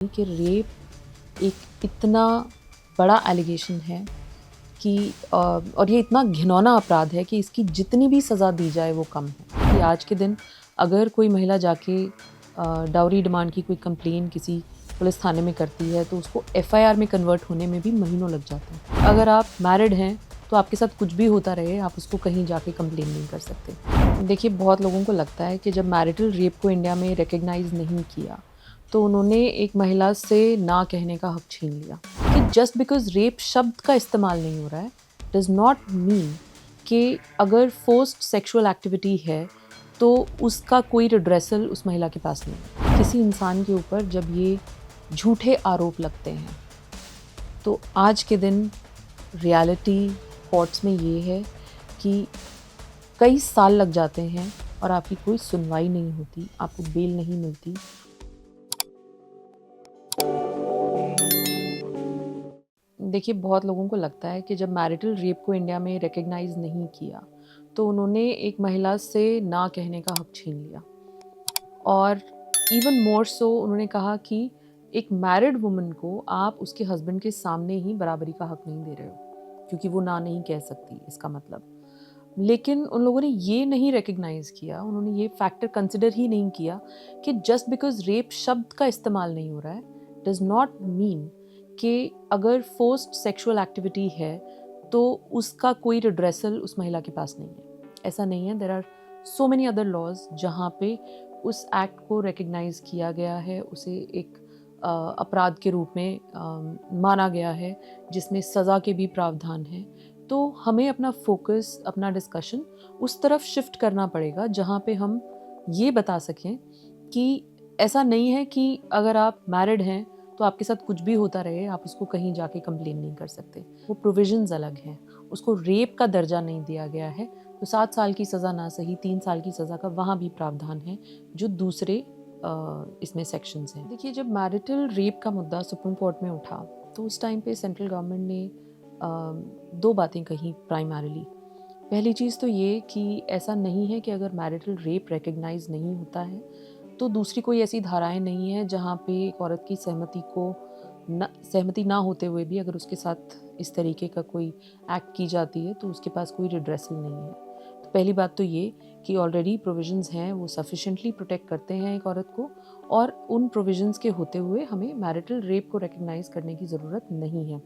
कि रेप एक इतना बड़ा एलिगेशन है कि और ये इतना घिनौना अपराध है कि इसकी जितनी भी सज़ा दी जाए वो कम है। कि आज के दिन अगर कोई महिला जाके डाउरी डिमांड की कोई कंप्लेन किसी पुलिस थाने में करती है तो उसको एफआईआर में कन्वर्ट होने में भी महीनों लग जाते हैं। अगर आप मैरिड हैं तो आपके साथ कुछ भी होता रहे, आप उसको कहीं जाके कंप्लेन नहीं कर सकते। देखिए, बहुत लोगों को लगता है कि जब मैरिटल रेप को इंडिया में रिकग्नाइज़ नहीं किया तो उन्होंने एक महिला से ना कहने का हक छीन लिया। कि जस्ट बिकॉज रेप शब्द का इस्तेमाल नहीं हो रहा है डज नॉट मीन कि अगर फोर्स्ड सेक्सुअल एक्टिविटी है तो उसका कोई रिड्रेसल उस महिला के पास नहीं है। किसी इंसान के ऊपर जब ये झूठे आरोप लगते हैं तो आज के दिन रियलिटी कोर्ट्स में ये है कि कई साल लग जाते हैं और आपकी कोई सुनवाई नहीं होती, आपको बेल नहीं मिलती। देखिए, बहुत लोगों को लगता है कि जब मैरिटल रेप को इंडिया में रिकग्नाइज़ नहीं किया तो उन्होंने एक महिला से ना कहने का हक छीन लिया। और इवन मोर सो उन्होंने कहा कि एक मैरिड वुमन को आप उसके हस्बैंड के सामने ही बराबरी का हक नहीं दे रहे हो क्योंकि वो ना नहीं कह सकती, इसका मतलब। लेकिन उन लोगों ने ये नहीं रिकग्नाइज़ किया, उन्होंने ये फैक्टर कंसिडर ही नहीं किया कि जस्ट बिकॉज रेप शब्द का इस्तेमाल नहीं हो रहा है डज नॉट मीन कि अगर फोर्स्ड सेक्सुअल एक्टिविटी है तो उसका कोई रिड्रेसल उस महिला के पास नहीं है। ऐसा नहीं है। There are so many other laws जहाँ पे उस एक्ट को रिकग्नाइज किया गया है, उसे एक अपराध के रूप में माना गया है जिसमें सज़ा के भी प्रावधान हैं। तो हमें अपना फोकस, अपना डिस्कशन उस तरफ शिफ्ट करना पड़ेगा जहाँ पे हम ये बता सकें कि ऐसा नहीं है कि अगर आप मैरिड हैं तो आपके साथ कुछ भी होता रहे, आप उसको कहीं जाके कंप्लेन नहीं कर सकते। वो प्रोविजंस अलग हैं, उसको रेप का दर्जा नहीं दिया गया है। तो 7 साल की सज़ा ना सही 3 साल की सज़ा का वहाँ भी प्रावधान है जो दूसरे इसमें सेक्शंस हैं। देखिए, जब मैरिटल रेप का मुद्दा सुप्रीम कोर्ट में उठा तो उस टाइम पे सेंट्रल गवर्नमेंट ने 2 बातें कही प्राइमरीली। पहली चीज़ तो ये कि ऐसा नहीं है कि अगर मैरिटल रेप रिकग्नाइज नहीं होता है तो दूसरी कोई ऐसी धाराएं नहीं है जहाँ पे एक औरत की सहमति ना होते हुए भी अगर उसके साथ इस तरीके का कोई एक्ट की जाती है तो उसके पास कोई रिड्रेसल नहीं है। तो पहली बात तो ये कि ऑलरेडी प्रोविजंस हैं, वो सफिशेंटली प्रोटेक्ट करते हैं एक औरत को, और उन प्रोविजंस के होते हुए हमें मैरिटल रेप को रिकग्नाइज करने की ज़रूरत नहीं है।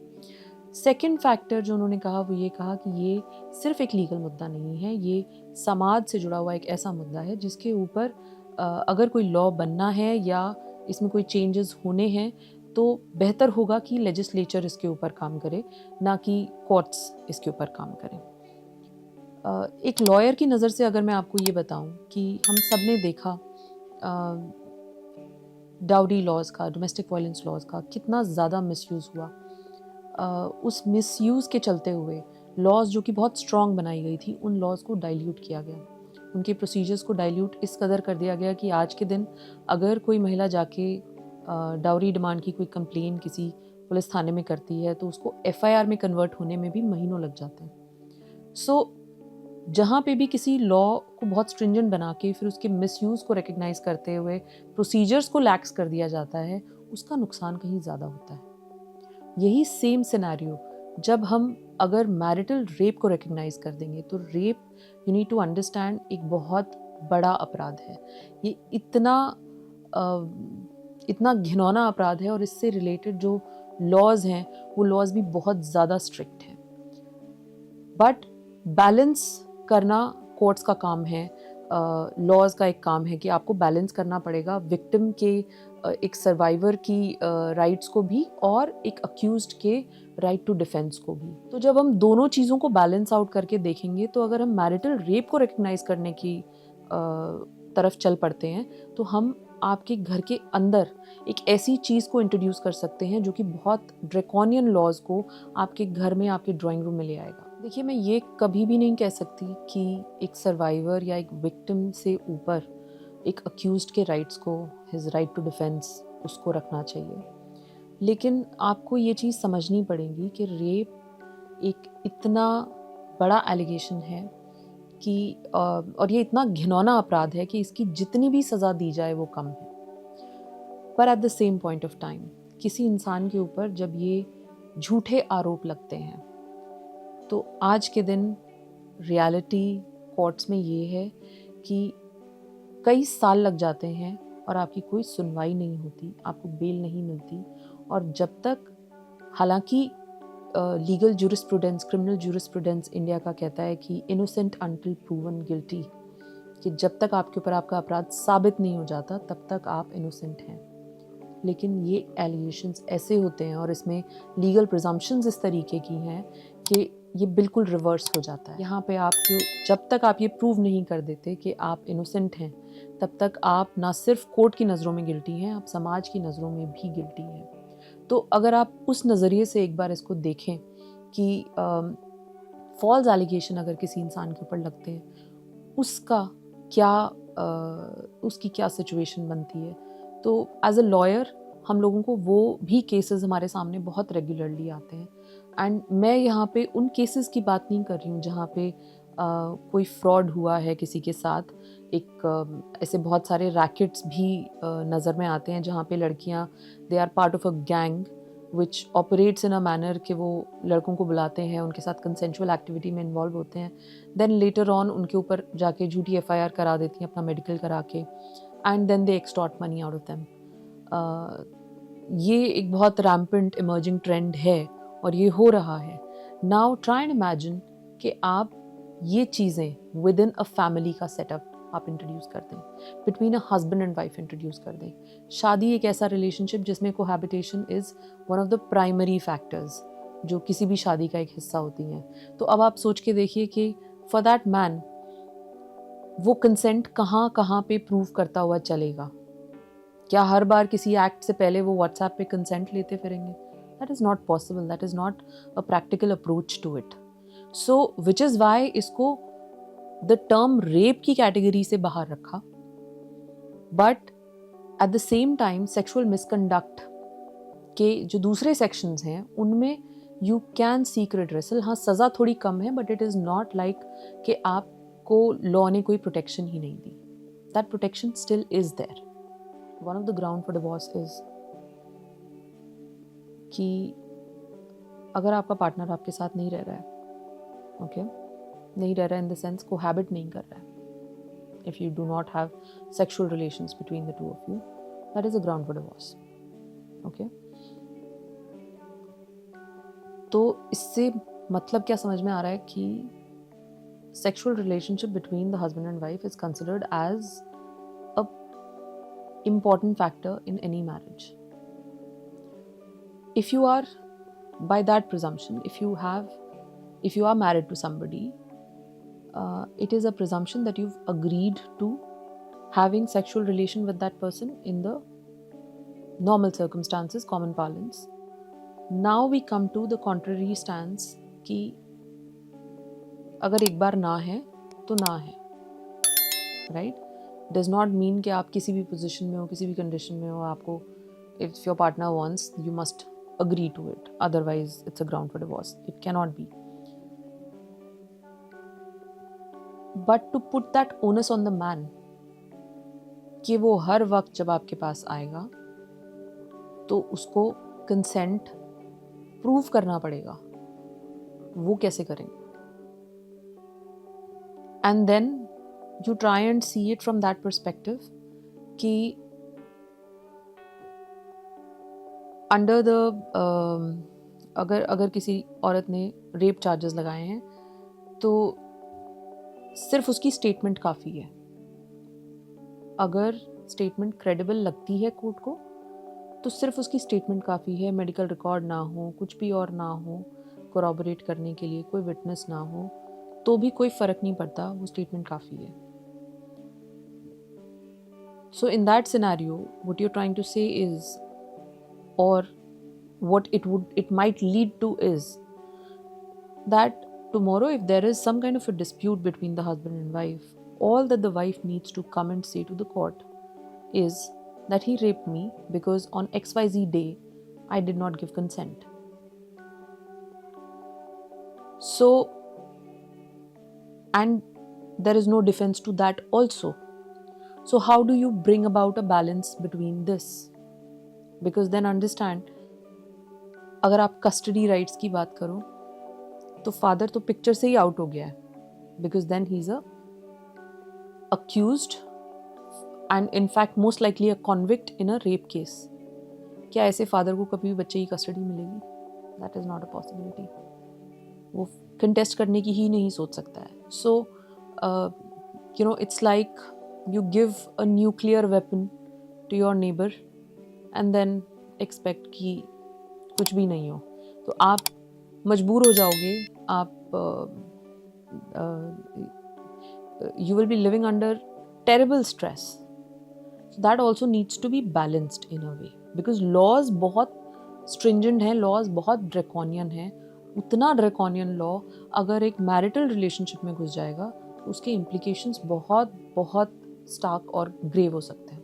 सेकेंड फैक्टर जो उन्होंने कहा वो ये कहा कि ये सिर्फ एक लीगल मुद्दा नहीं है, ये समाज से जुड़ा हुआ एक ऐसा मुद्दा है जिसके ऊपर अगर कोई लॉ बनना है या इसमें कोई चेंजेस होने हैं तो बेहतर होगा कि लेजिस्लेचर इसके ऊपर काम करे, ना कि कोर्ट्स इसके ऊपर काम करें। एक लॉयर की नज़र से अगर मैं आपको ये बताऊं कि हम सब ने देखा डाउरी लॉज का, डोमेस्टिक वायलेंस लॉज का कितना ज़्यादा मिसयूज़ हुआ। उस मिसयूज़ के चलते हुए लॉज जो कि बहुत स्ट्रॉन्ग बनाई गई थी, उन लॉज को डाइल्यूट किया गया, उनके प्रोसीजर्स को डाइल्यूट इस कदर कर दिया गया कि आज के दिन अगर कोई महिला जाके डाउरी डिमांड की कोई कंप्लेन किसी पुलिस थाने में करती है तो उसको एफआईआर में कन्वर्ट होने में भी महीनों लग जाते हैं। सो जहाँ पे भी किसी लॉ को बहुत स्ट्रिंजेंट बना के फिर उसके मिसयूज़ को रिकग्नाइज करते हुए प्रोसीजर्स को लैक्स कर दिया जाता है, उसका नुकसान कहीं ज़्यादा होता है। यही सेम सिनेरियो जब हम अगर मैरिटल रेप को रिकग्नाइज कर देंगे तो rape, you need to understand, एक बहुत बड़ा अपराध है। ये इतना घिनौना अपराध है और इससे रिलेटेड जो लॉज हैं वो लॉज भी बहुत ज़्यादा स्ट्रिक्ट हैं। बट बैलेंस करना कोर्ट्स का काम है, लॉज का एक काम है कि आपको बैलेंस करना पड़ेगा विक्टिम के, एक सर्वाइवर की राइट्स को भी और एक अक्यूज्ड के राइट टू डिफेंस को भी। तो जब हम दोनों चीज़ों को बैलेंस आउट करके देखेंगे तो अगर हम मैरिटल रेप को रिकग्नाइज करने की तरफ चल पड़ते हैं तो हम आपके घर के अंदर एक ऐसी चीज़ को इंट्रोड्यूस कर सकते हैं जो कि बहुत ड्रैकोनियन लॉज को आपके घर में, आपके ड्राइंग रूम में ले आएगा। देखिए, मैं ये कभी भी नहीं कह सकती कि एक सर्वाइवर या एक विक्टिम से ऊपर एक अक्यूज्ड के राइट्स को, हिज राइट टू डिफेंस, उसको रखना चाहिए। लेकिन आपको ये चीज़ समझनी पड़ेगी कि रेप एक इतना बड़ा एलिगेशन है कि और ये इतना घिनौना अपराध है कि इसकी जितनी भी सज़ा दी जाए वो कम है। पर eight the same point of time किसी इंसान के ऊपर जब ये झूठे आरोप लगते हैं तो आज के दिन रियलिटी कोर्ट्स में ये है कि कई साल लग जाते हैं और आपकी कोई सुनवाई नहीं होती, आपको बेल नहीं मिलती। और जब तक, हालांकि legal jurisprudence, criminal jurisprudence India का कहता है कि इनोसेंट अंटिल प्रूवन गिल्टी, कि जब तक आपके ऊपर आपका अपराध साबित नहीं हो जाता तब तक आप इनोसेंट हैं। लेकिन ये एलिगेशंस ऐसे होते हैं और इसमें लीगल प्रिजम्पशंस इस तरीके की हैं कि ये बिल्कुल रिवर्स हो जाता है। यहाँ पे आपको, जब तक आप ये प्रूव नहीं कर देते कि आप इनोसेंट हैं, तब तक आप ना सिर्फ कोर्ट की नज़रों में गिल्टी हैं, आप समाज की नज़रों में भी गिल्टी हैं। तो अगर आप उस नज़रिए से एक बार इसको देखें कि फॉल्स एलिगेशन अगर किसी इंसान के ऊपर लगते हैं, उसका क्या उसकी क्या सिचुएशन बनती है। तो एज अ लॉयर हम लोगों को वो भी केसेस हमारे सामने बहुत रेगुलरली आते हैं। एंड मैं यहाँ पे उन केसेस की बात नहीं कर रही हूँ जहाँ पे कोई फ्रॉड हुआ है किसी के साथ। ऐसे बहुत सारे रैकेट्स भी नज़र में आते हैं जहाँ पे लड़कियाँ, they are part of a gang which operates in a manner कि वो लड़कों को बुलाते हैं, उनके साथ कंसेंशुअल एक्टिविटी में इन्वॉल्व होते हैं, देन लेटर ऑन उनके ऊपर जाके झूठी FIR करा देती हैं अपना मेडिकल करा के, and then they extort money out of them. ये एक बहुत रैम्पेंट इमर्जिंग ट्रेंड है और ये हो रहा है। नाउ ट्राई एंड इमेजिन कि आप ये चीज़ें विद इन अ फैमिली का सेटअप आप इंट्रोड्यूस कर दें, between a husband and wife introduce कर दें। शादी एक ऐसा रिलेशनशिप जिसमें cohabitation is one of the primary factors जो किसी भी शादी का एक हिस्सा होती हैं। तो अब आप सोच के देखिए कि फॉर दैट मैन वो कंसेंट कहाँ कहाँ पे प्रूव करता हुआ चलेगा। क्या हर बार किसी एक्ट से पहले वो व्हाट्सएप पे कंसेंट लेते फिरेंगे? That is not possible, that is not a practical approach to it. So which is why इसको द टर्म रेप की कैटेगरी से बाहर रखा, but at the same time sexual misconduct के जो दूसरे सेक्शंस हैं उनमें यू कैन सीक रिड्रेसल। हाँ, सज़ा थोड़ी कम है, but it is not like कि आपको लॉ ने कोई प्रोटेक्शन ही नहीं दी। That protection still is there. One of the ground for divorce is कि अगर आपका पार्टनर आपके साथ नहीं रह रहा है, ओके, नहीं रह रहा है इन द सेंस कोहैबिट नहीं कर रहा है, if you do not have sexual relations between the two of you, that is a ground for divorce. Okay? तो इससे मतलब क्या समझ में आ रहा है कि sexual relationship between the husband and wife is considered as a important factor in any marriage. If you are, by that presumption, if you are married to somebody, it is a presumption that you've agreed to having sexual relation with that person in the normal circumstances, common parlance. Now we come to the contrary stance कि अगर एक बार ना है तो ना है, right? Does not mean कि आप किसी भी पोजीशन में हो, किसी भी कंडीशन में हो, आपको if your partner wants, you must agree to it. Otherwise, it's a ground for divorce. It cannot be. But to put that onus on the man कि वो हर वक्त जब आपके पास आएगा तो उसको कंसेंट प्रूव करना पड़ेगा, वो कैसे करेंगे? And then you try and see it from that perspective कि अंडर द अगर किसी औरत ने रेप चार्जेस लगाए हैं तो सिर्फ उसकी स्टेटमेंट काफ़ी है। अगर स्टेटमेंट क्रेडिबल लगती है कोर्ट को तो सिर्फ उसकी स्टेटमेंट काफ़ी है, मेडिकल रिकॉर्ड ना हो, कुछ भी और ना हो, कोरॉबोरेट करने के लिए कोई विटनेस ना हो, तो भी कोई फ़र्क नहीं पड़ता, वो स्टेटमेंट काफ़ी है। So in that scenario what you are trying to say is, और what it might lead to is that tomorrow if there is some kind of a dispute between the husband and wife, all that the wife needs to come and say to the court is that he raped me because on XYZ day I did not give consent. So, and there is no defense to that also. So how do you bring about a balance between this? Because then understand, अगर आप custody rights की बात करो तो father तो picture से ही out हो गया है, because then he is a accused and in fact most likely a convict in a rape case. क्या ऐसे फादर को कभी भी बच्चे की कस्टडी मिलेगी? That is not a possibility. वो कंटेस्ट करने की ही नहीं सोच सकता है। So you know, it's like you give a nuclear weapon to your neighbour and then expect कि कुछ भी नहीं हो। तो आप मजबूर हो जाओगे, आप you will be living under terrible stress. So that also needs to be balanced in a way, because laws बहुत stringent हैं, laws बहुत draconian हैं। उतना draconian law अगर एक marital relationship में घुस जाएगा तो उसके implications बहुत बहुत stark और grave हो सकते हैं।